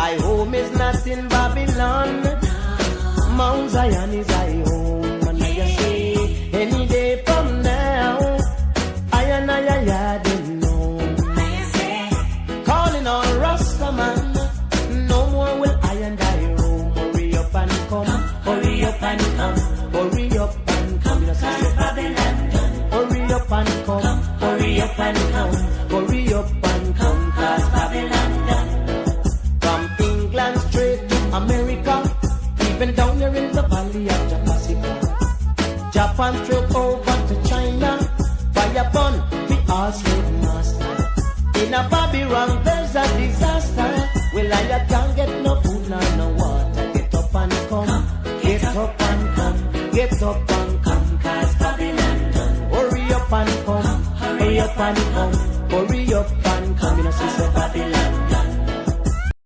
My home is not in Babylon. Mount Zion is my home. And I say, any day from now, I and I didn't know. Calling on Rastaman, no more will I and I roam. Hurry up and come, hurry up and come, hurry up and come. Cause Babylon done. Hurry up and come, Hurry up and come. hurry up and come. Cause Babylon done. From England straight to America, even down here in the valley of Jacasica. Japan straight over to China, fire upon the all slave master. In a Babylon there's a disaster. Well, I can't get no food nor no water. Get up and come, get up and come, get up and come. Cause Babylon done. Hurry up and come, hurry up and come, hurry up